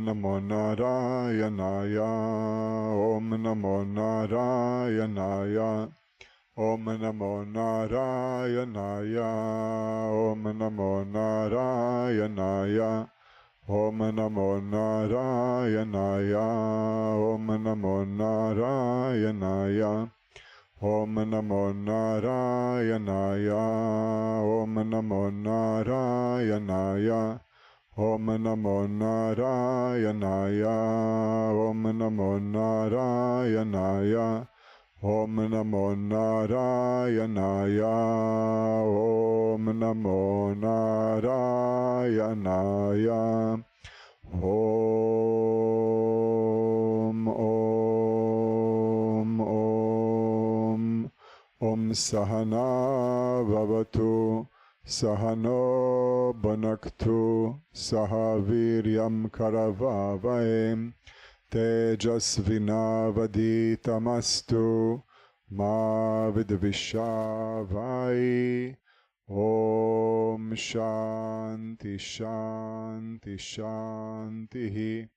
Namo Narayanaya. Om Namo Narayanaya. Om Namo Narayanaya. Om Namo Narayanaya. Om Namo Narayanaya. Om Namo Narayanaya. Om Namo Narayanaya. Om Namo Narayanaya. Om Namo Narayanaya. Om Namo Narayanaya. Om Namo Narayanaya. Om Namo Narayanaya. Om Sahana Bhavatu Sahano Bhunaktu Sahaviryam Karavavaim Tejasvinavaditamastu Ma Vidvishavai. Om Shanti Shanti Shanti.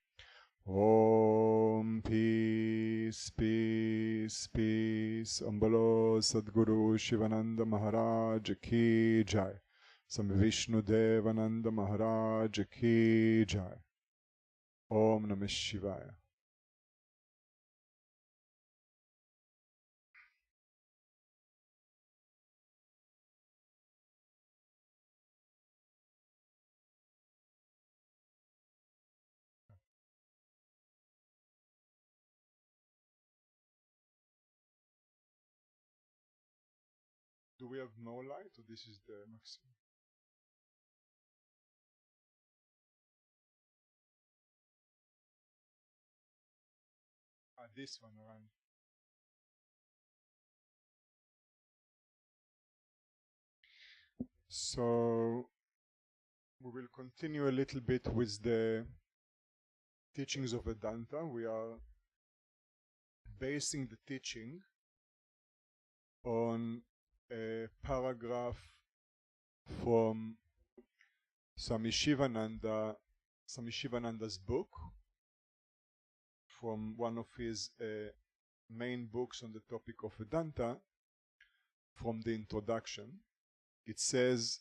Om Peace Peace Peace. Om Bolo Sadguru Shivananda Maharaj Ki Jai. Swami Vishnu Devananda Maharaj Ki Jai. Om Namah Shivaya. Do we have more light, or this is the maximum? This one, right? So we will continue a little bit with the teachings of Vedanta. We are basing the teaching on a paragraph from Swami Shivananda's book, from one of his main books on the topic of Vedanta, from the introduction. It says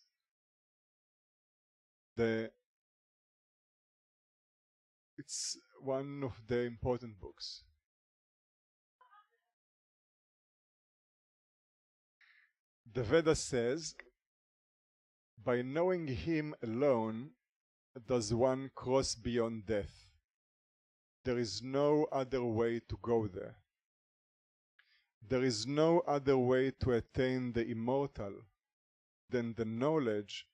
it's one of the important books. The Veda says, by knowing him alone does one cross beyond death. There is no other way to go there. There is no other way to attain the immortal than the knowledge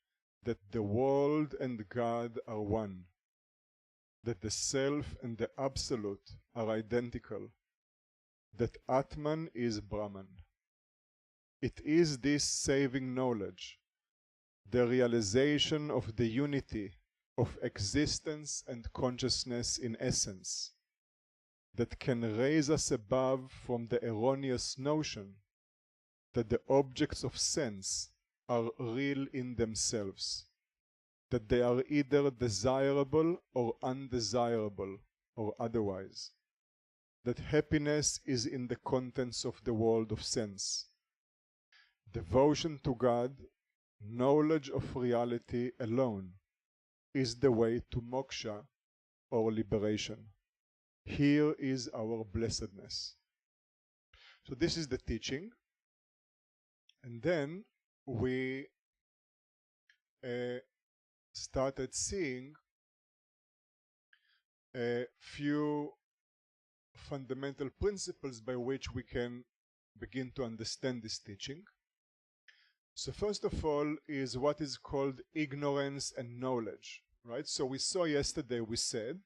that the world and God are one, that the self and the absolute are identical, that Atman is Brahman. It is this saving knowledge, the realization of the unity of existence and consciousness in essence, that can raise us above from the erroneous notion that the objects of sense are real in themselves, that they are either desirable or undesirable or otherwise, that happiness is in the contents of the world of sense. Devotion to God, knowledge of reality alone, is the way to moksha or liberation. Here is our blessedness. So this is the teaching. And then we started seeing a few fundamental principles by which we can begin to understand this teaching. So first of all is what is called ignorance and knowledge, right? So we saw yesterday, we said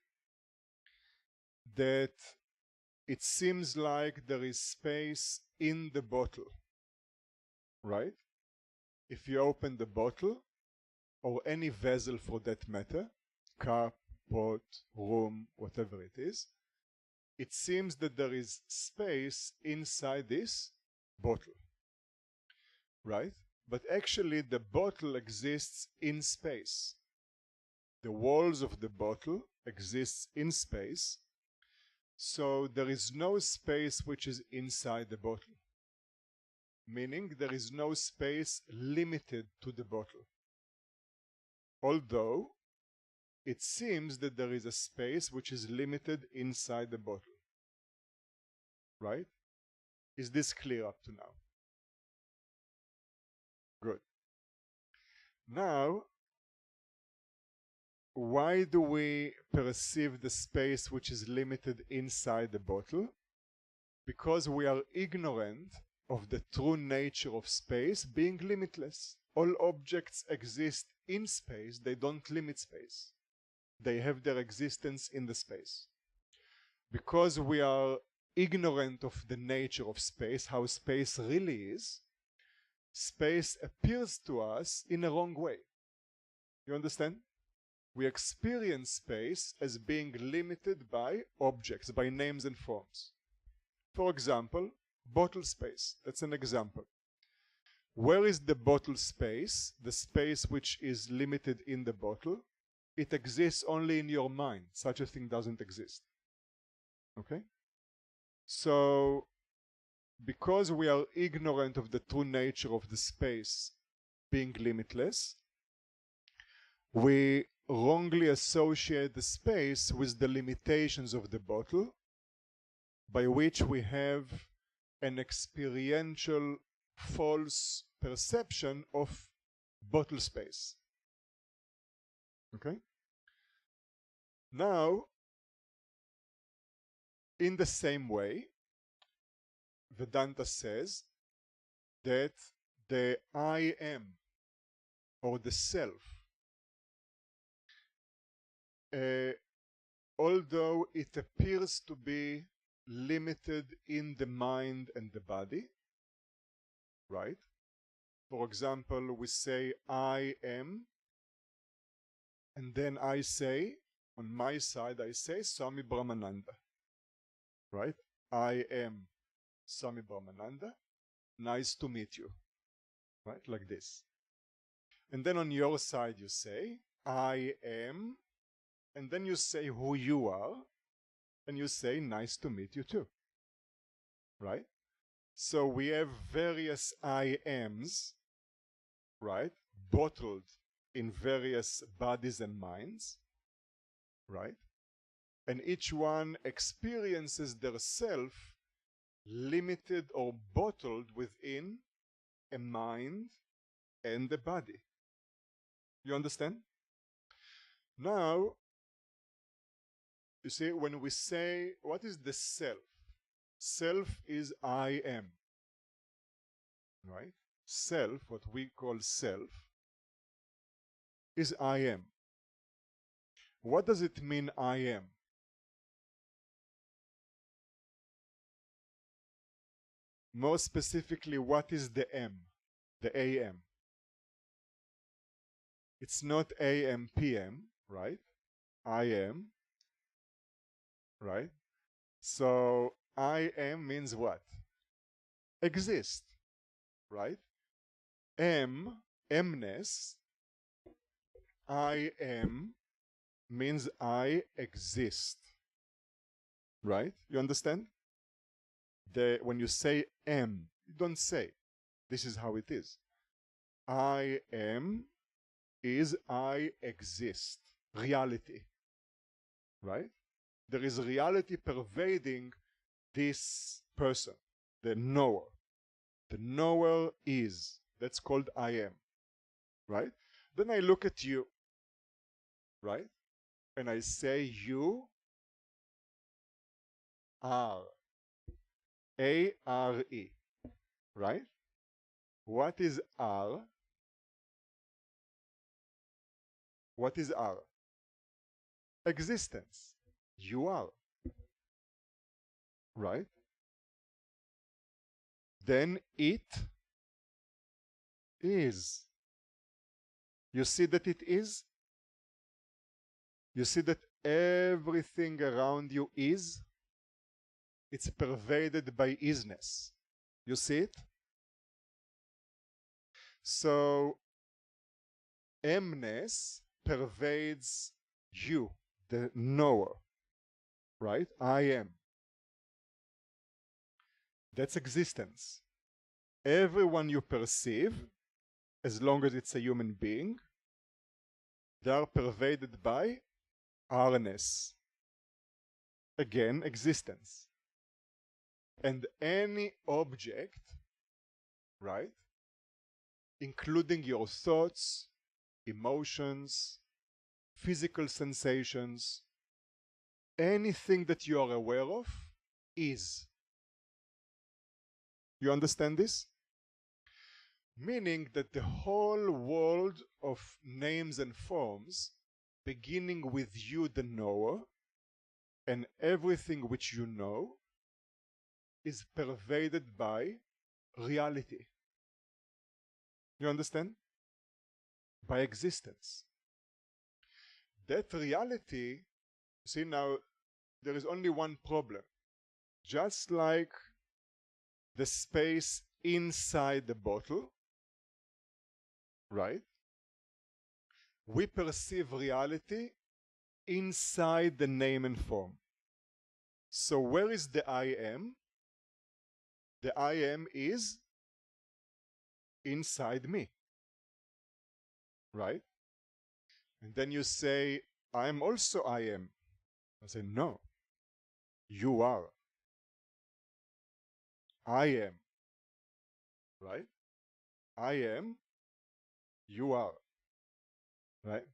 that it seems like there is space in the bottle, right? If you open the bottle, or any vessel for that matter, cup, pot, room, whatever it is, it seems that there is space inside this bottle, right? But actually the bottle exists in space. The walls of the bottle exists in space, so there is no space which is inside the bottle. Meaning there is no space limited to the bottle. Although it seems that there is a space which is limited inside the bottle. Right? Is this clear up to now? Good. Now, why do we perceive the space which is limited inside the bottle? Because we are ignorant of the true nature of space being limitless. All objects exist in space, they don't limit space. They have their existence in the space. Because we are ignorant of the nature of space, how space really is, space appears to us in a wrong way. You understand? We experience space as being limited by objects, by names and forms. For example, bottle space. That's an example. Where is the bottle space? The space which is limited in the bottle. It exists only in your mind. Such a thing doesn't exist. Okay? So, because we are ignorant of the true nature of the space being limitless, we wrongly associate the space with the limitations of the bottle, by which we have an experiential false perception of bottle space. Okay? Now, in the same way, Vedanta says that the I am, or the self, although it appears to be limited in the mind and the body, right? For example, we say I am, and then I say, on my side I say Swami Brahmananda, right? I am Swami Brahmananda, nice to meet you, right? Like this. And then on your side you say I am, and then you say who you are, and you say nice to meet you too, right? So we have various I ams, right, bottled in various bodies and minds, right? And each one experiences their self limited or bottled within a mind and a body. You understand? Now, you see, when we say, what is the self? Self is I am, right? Self, what we call self, is I am. What does it mean I am? More specifically, what is the M, the AM? It's not AM, PM, right? I am, right? So I am means what? Exist, right? M, Mness, I am means I exist, right? You understand? When you say am, you don't say, this is how it is. I am is I exist, reality, right? There is reality pervading this person, the knower. The knower is, that's called I am, right? Then I look at you, right? And I say you are, A-R-E, right? What is R? What is R? Existence. You are, right? Then it is. You see that it is? You see that everything around you is? It's pervaded by isness. You see it? So, emness pervades you, the knower, right? I am. That's existence. Everyone you perceive, as long as it's a human being, they are pervaded by R-ness. Again, existence. And any object, right, including your thoughts, emotions, physical sensations, anything that you are aware of is. You understand this? Meaning that the whole world of names and forms, beginning with you, the knower, and everything which you know, is pervaded by reality. You understand? By existence. That reality, see now, there is only one problem. Just like the space inside the bottle, right? We perceive reality inside the name and form. So where is the I am? The I am is inside me, right? And then you say, I am also I am. I say, no, you are. I am, right? I am, you are, right?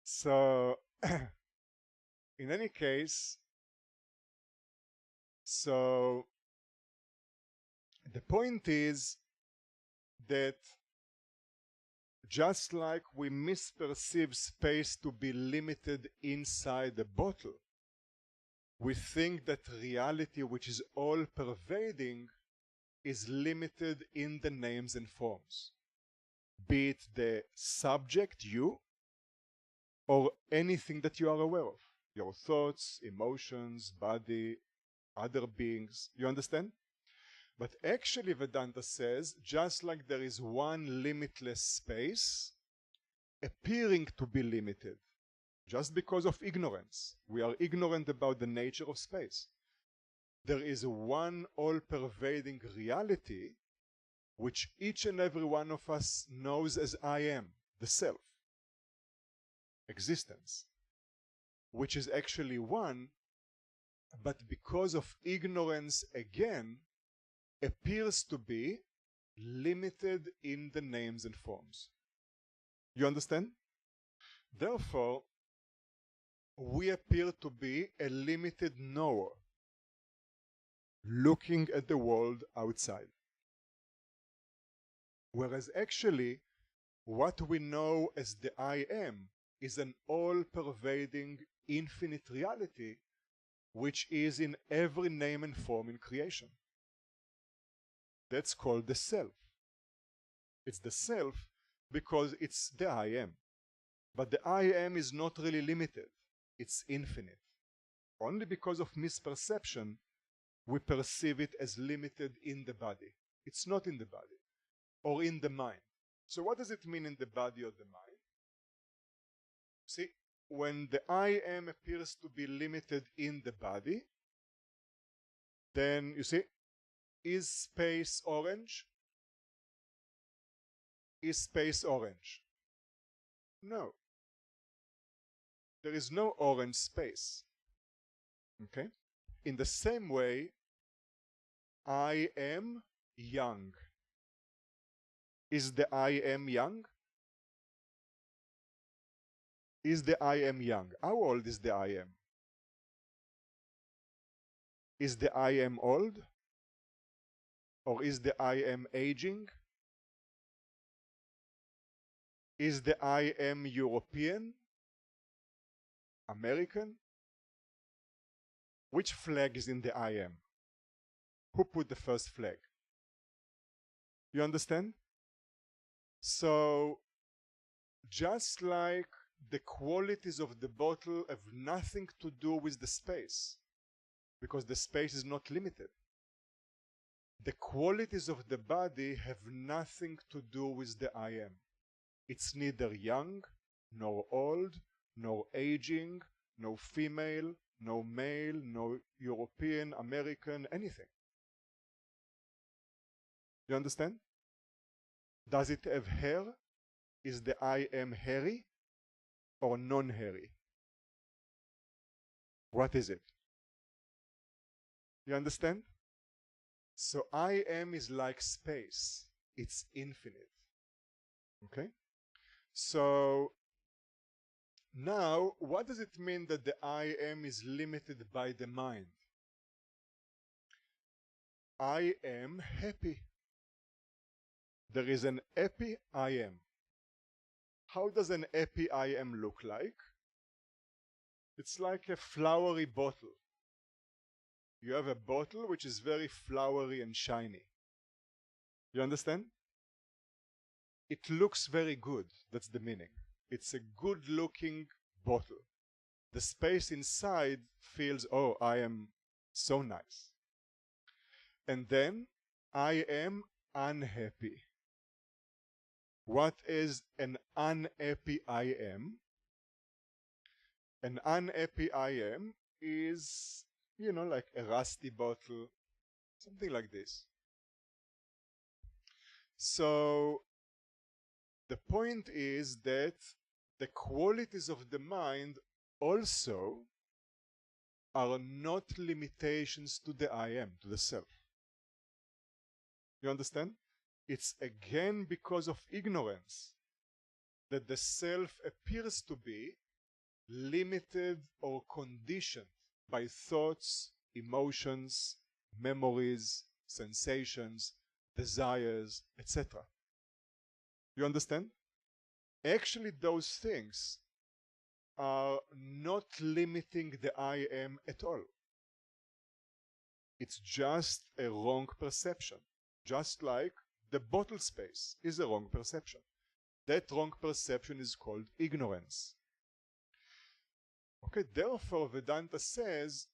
So, in any case, so the point is that just like we misperceive space to be limited inside the bottle, we think that reality, which is all pervading, is limited in the names and forms, be it the subject, you, or anything that you are aware of, your thoughts, emotions, body, other beings. You understand? But actually Vedanta says, just like there is one limitless space appearing to be limited, just because of ignorance, we are ignorant about the nature of space, there is one all-pervading reality which each and every one of us knows as I am, the self, existence, which is actually one, but because of ignorance again, appears to be limited in the names and forms. You understand? Therefore, we appear to be a limited knower, looking at the world outside. Whereas actually, what we know as the I am is an all-pervading infinite reality which is in every name and form in creation. That's called the self. It's the self because it's the I am. But the I am is not really limited. It's infinite. Only because of misperception, we perceive it as limited in the body. It's not in the body or in the mind. So what does it mean in the body or the mind? See, when the I am appears to be limited in the body, then you see, is space orange? Is space orange? No. There is no orange space. Okay? In the same way, I am young. Is the I am young? Is the I am young? How old is the I am? Is the I am old? Or is the I am aging? Is the I am European? American? Which flag is in the I am? Who put the first flag? You understand? So, just like the qualities of the bottle have nothing to do with the space, because the space is not limited. The qualities of the body have nothing to do with the I am. It's neither young, nor old, nor aging, no female, no male, no European, American, anything. You understand? Does it have hair? Is the I am hairy or non-hairy? What is it? You understand? So I am is like space. It's infinite. Okay? So now, what does it mean that the I am is limited by the mind? I am happy. There is an happy I am. How does an happy I am look like? It's like a flowery bottle. You have a bottle which is very flowery and shiny. You understand? It looks very good. That's the meaning. It's a good looking bottle. The space inside feels, oh, I am so nice. And then I am unhappy. What is an unhappy I am? An unhappy I am is, you know, like a rusty bottle, something like this. So the point is that the qualities of the mind also are not limitations to the I am, to the self. You understand? It's again because of ignorance that the self appears to be limited or conditioned by thoughts, emotions, memories, sensations, desires, etc. You understand? Actually, those things are not limiting the I am at all. It's just a wrong perception. Just like the bottle space is a wrong perception. That wrong perception is called ignorance. Okay, therefore Vedanta says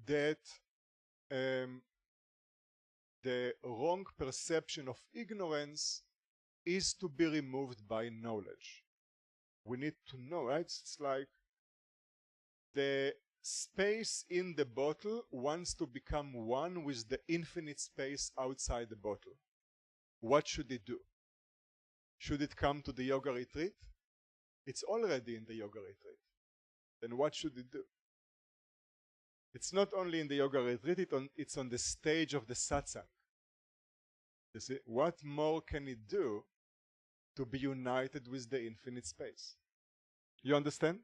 that the wrong perception of ignorance is to be removed by knowledge. We need to know, right? It's like the space in the bottle wants to become one with the infinite space outside the bottle. What should it do? Should it come to the yoga retreat? It's already in the yoga retreat. Then what should it do? It's not only in the yoga retreat, it's on the stage of the satsang. You see, what more can it do to be united with the infinite space? You understand?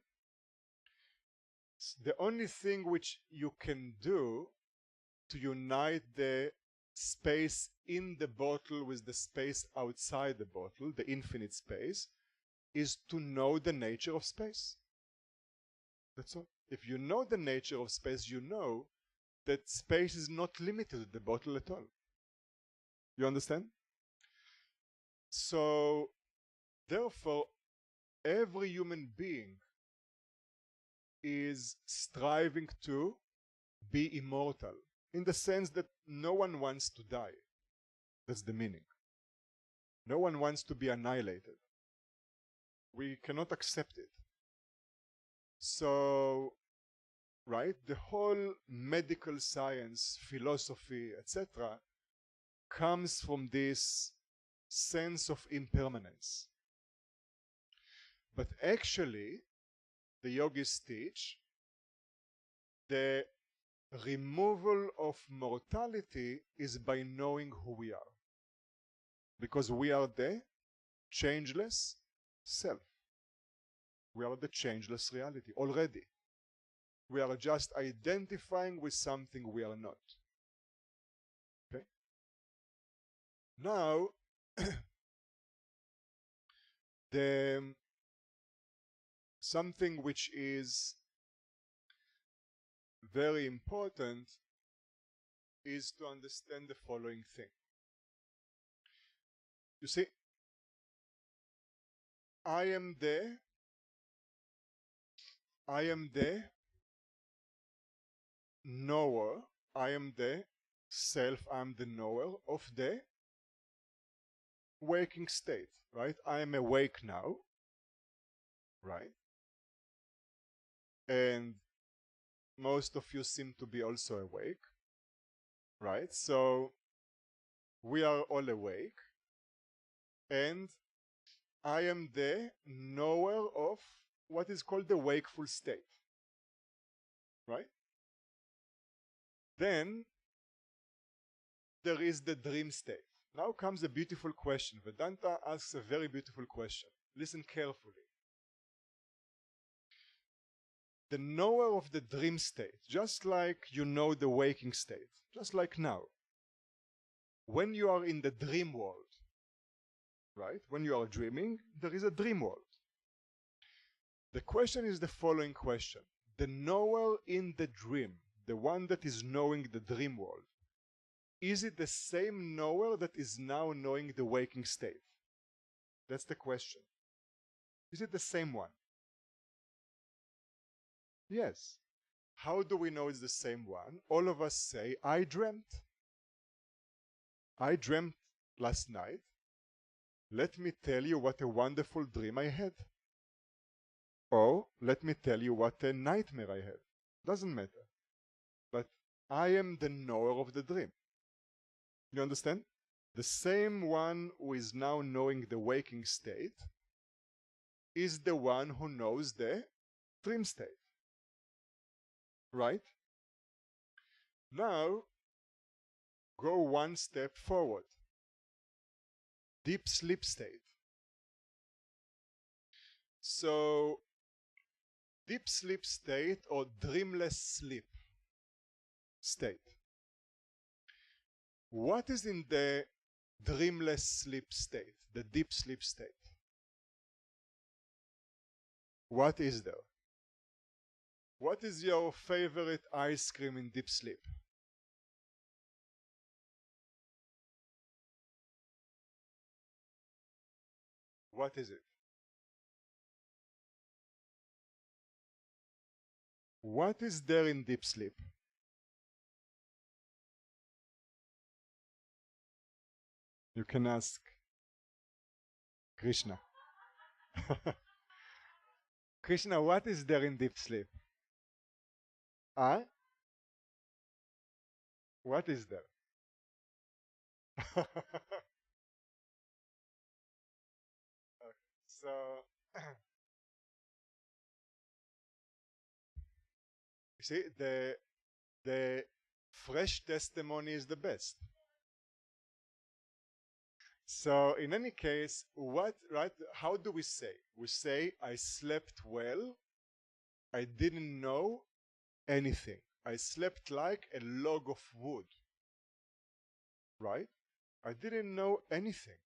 The only thing which you can do to unite the space in the bottle with the space outside the bottle, the infinite space, is to know the nature of space. That's all. If you know the nature of space, you know that space is not limited to the bottle at all. You understand? So, therefore, every human being is striving to be immortal, in the sense that no one wants to die. That's the meaning. No one wants to be annihilated. We cannot accept it. So, right, the whole medical science, philosophy, etc., comes from this sense of impermanence. But actually, the yogis teach the removal of mortality is by knowing who we are. Because we are the changeless self. We are the changeless reality already. We are just identifying with something we are not. Okay? Now, something which is very important is to understand the following thing. You see, I am the knower, I am the self, I am the knower of the waking state, right? I am awake now, right? And most of you seem to be also awake, right? So we are all awake, and I am the knower of what is called the wakeful state, right? Then there is the dream state. Now comes a beautiful question. Vedanta asks a very beautiful question. Listen carefully. The knower of the dream state, just like you know the waking state, just like now, when you are in the dream world, right? When you are dreaming, there is a dream world. The question is the following question. The knower in the dream, the one that is knowing the dream world, is it the same knower that is now knowing the waking state? That's the question. Is it the same one? Yes. How do we know it's the same one? All of us say, I dreamt. I dreamt last night. Let me tell you what a wonderful dream I had. Or let me tell you what a nightmare I had. Doesn't matter. But I am the knower of the dream. You understand? The same one who is now knowing the waking state is the one who knows the dream state. Right? Now, go one step forward. Deep sleep state. So, deep sleep state or dreamless sleep state. What is in the dreamless sleep state, the deep sleep state? What is there? What is your favorite ice cream in deep sleep? What is it? What is there in deep sleep? You can ask Krishna. Krishna, what is there in deep sleep? Huh? What is there? Okay, so, you see, the fresh testimony is the best. So in any case, right, how do we say? We say, I slept well, I didn't know anything. I slept like a log of wood. Right? I didn't know anything.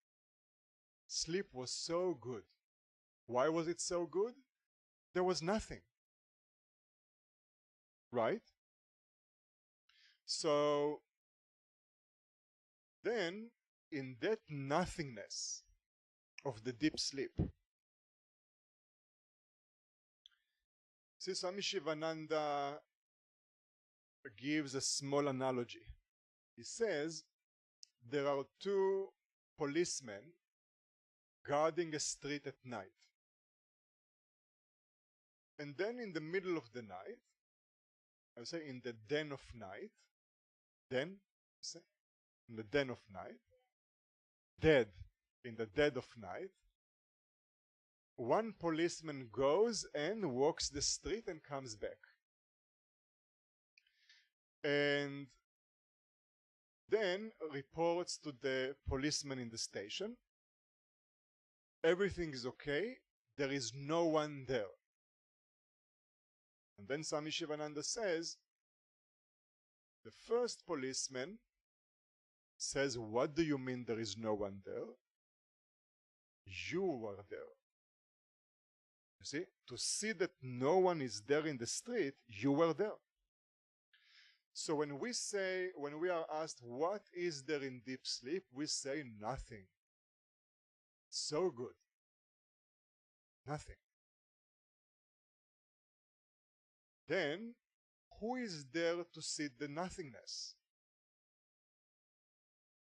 Sleep was so good. Why was it so good? There was nothing. Right? So then, in that nothingness of the deep sleep, see, Swami Shivananda gives a small analogy. He says there are two policemen guarding a street at night. And then in the middle of the night, I would say in the den of night, in the den of night, dead, in the dead of night, one policeman goes and walks the street and comes back. And then reports to the policeman in the station, everything is okay, there is no one there. And then Swami Shivananda says, the first policeman says, what do you mean there is no one there? You were there. You see, to see that no one is there in the street, you were there. So when we are asked what is there in deep sleep, we say nothing. So good. Nothing. Then, who is there to see the nothingness?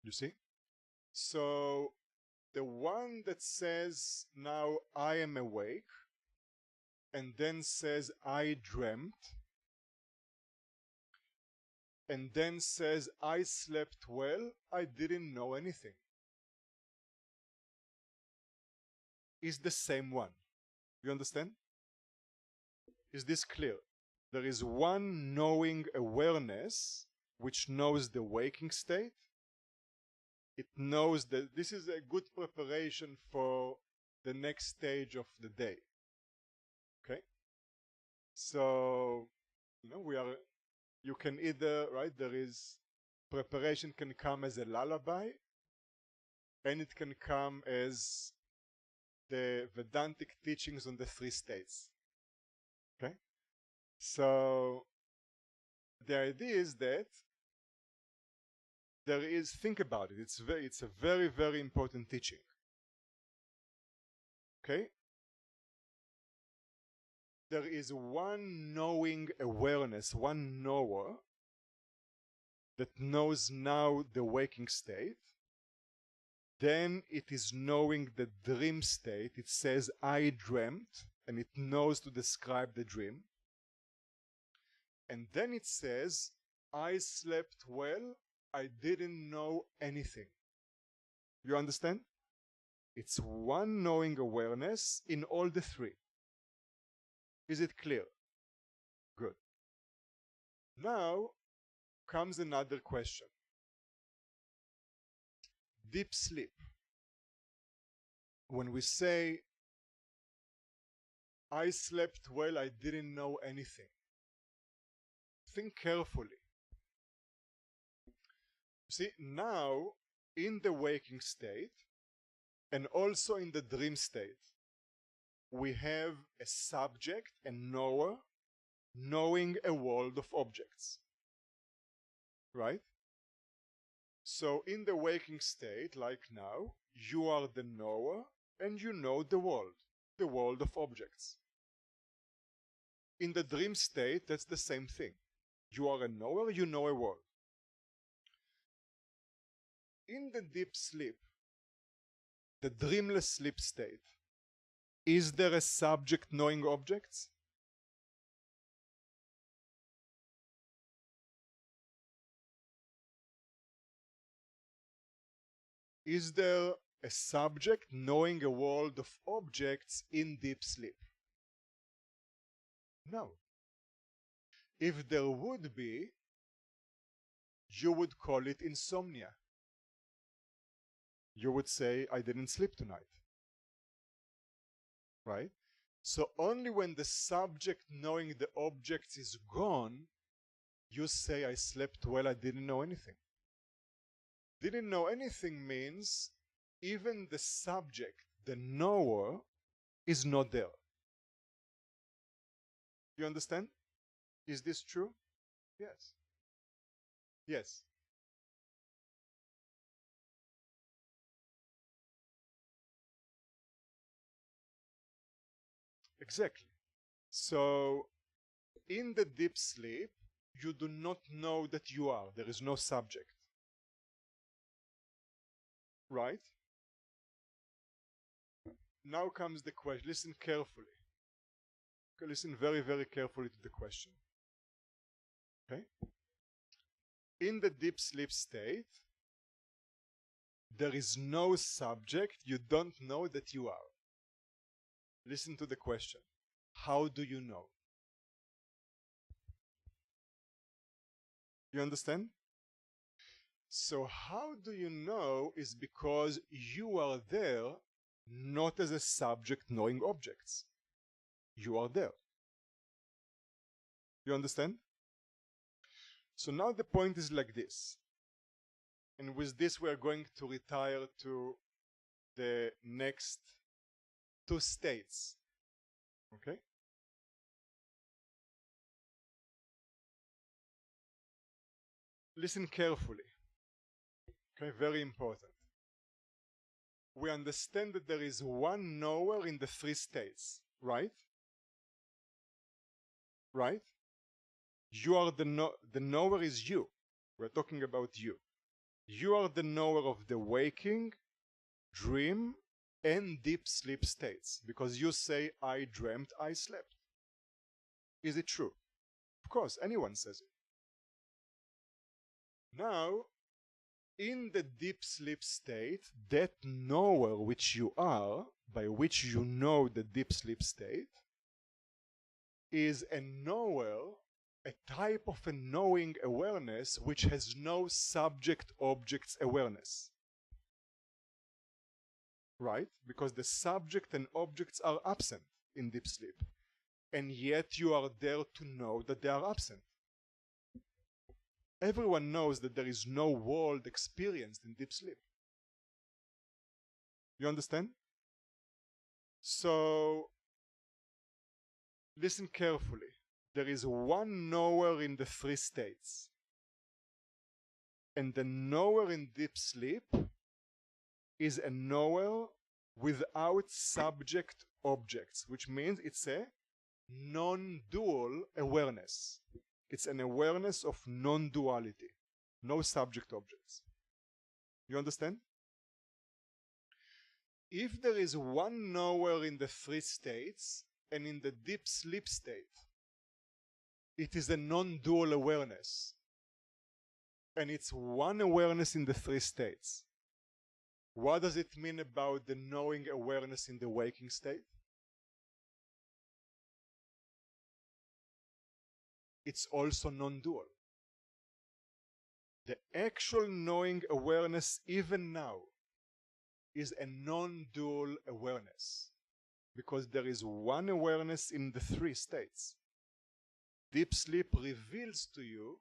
You see? So, the one that says, now I am awake, and then says, I dreamt, and then says, I slept well, I didn't know anything, is the same one. You understand? Is this clear? There is one knowing awareness which knows the waking state. It knows that this is a good preparation for the next stage of the day. Okay? So, you can either, right, there is, preparation can come as a lullaby, and it can come as the Vedantic teachings on the three states. Okay? So, the idea is that there is, think about it, it's a very, very important teaching. Okay? There is one knowing awareness, one knower that knows now the waking state. Then it is knowing the dream state. It says, I dreamt, and it knows to describe the dream. And then it says, I slept well, I didn't know anything. You understand? It's one knowing awareness in all the three. Is it clear? Good. Now comes another question. Deep sleep. When we say, I slept well, I didn't know anything, think carefully. See, now in the waking state and also in the dream state, we have a subject, a knower, knowing a world of objects. Right? So in the waking state, like now, you are the knower and you know the world of objects. In the dream state, that's the same thing. You are a knower, you know a world. In the deep sleep, the dreamless sleep state, is there a subject knowing objects? Is there a subject knowing a world of objects in deep sleep? No. If there would be, you would call it insomnia. You would say, I didn't sleep tonight. Right? So only when the subject knowing the objects is gone, you say, I slept well, I didn't know anything. Didn't know anything means even the subject, the knower, is not there. You understand? Is this true? Yes. Yes. Exactly. So, in the deep sleep, you do not know that you are. There is no subject. Right? Now comes the question. Listen carefully. Okay, listen very, very carefully to the question. Okay? In the deep sleep state, there is no subject. You don't know that you are. Listen to the question. How do you know? You understand? So how do you know is because you are there not as a subject knowing objects. You are there. You understand? So now the point is like this. And with this we are going to retire to the next two states. Okay? Listen carefully. Okay, very important. We understand that there is one knower in the three states, right? Right? You are the knower is you. We're talking about you. You are the knower of the waking, dream, and deep sleep states. Because you say, I dreamt, I slept. Is it true? Of course, anyone says it. Now, in the deep sleep state, that knower which you are, by which you know the deep sleep state, is a knower, a type of a knowing awareness which has no subject-objects awareness. Right? Because the subject and objects are absent in deep sleep. And yet you are there to know that they are absent. Everyone knows that there is no world experienced in deep sleep. You understand? So, listen carefully. There is one knower in the three states. And the knower in deep sleep is a knower without subject objects, which means it's a non-dual awareness. It's an awareness of non-duality, no subject objects. You understand? If there is one knower in the three states, and in the deep sleep state, it is a non-dual awareness. And it's one awareness in the three states. What does it mean about the knowing awareness in the waking state? It's also non-dual. The actual knowing awareness, even now, is a non-dual awareness, because there is one awareness in the three states. Deep sleep reveals to you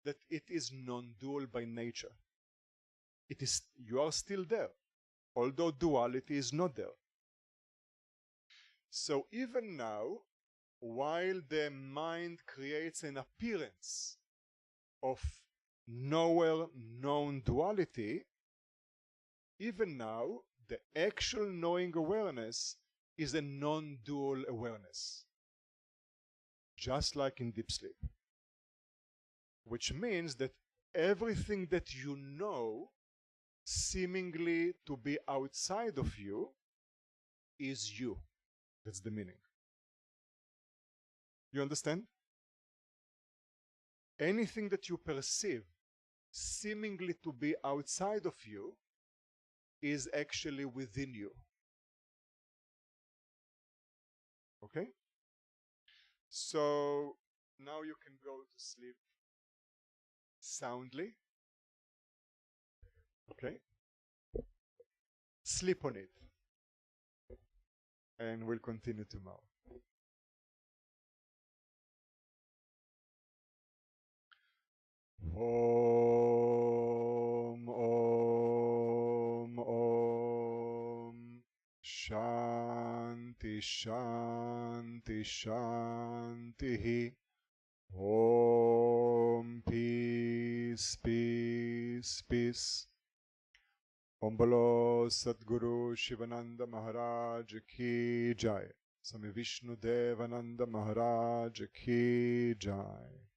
that it is non-dual by nature. It is, you are still there, although duality is not there. So even now, while the mind creates an appearance of knower non-duality, even now the actual knowing awareness is a non-dual awareness, just like in deep sleep, which means that everything that you know seemingly to be outside of you is you. That's the meaning. You understand? Anything that you perceive seemingly to be outside of you is actually within you. Okay? So now you can go to sleep soundly. Okay? Sleep on it. And we'll continue tomorrow. Om, Om, Om. Shanti, Shanti, Shanti. Om, peace, peace, peace. Om Bolo Sadguru Shivananda Maharaj Ki Jai. Swami Vishnu Devananda Maharaj Ki Jai.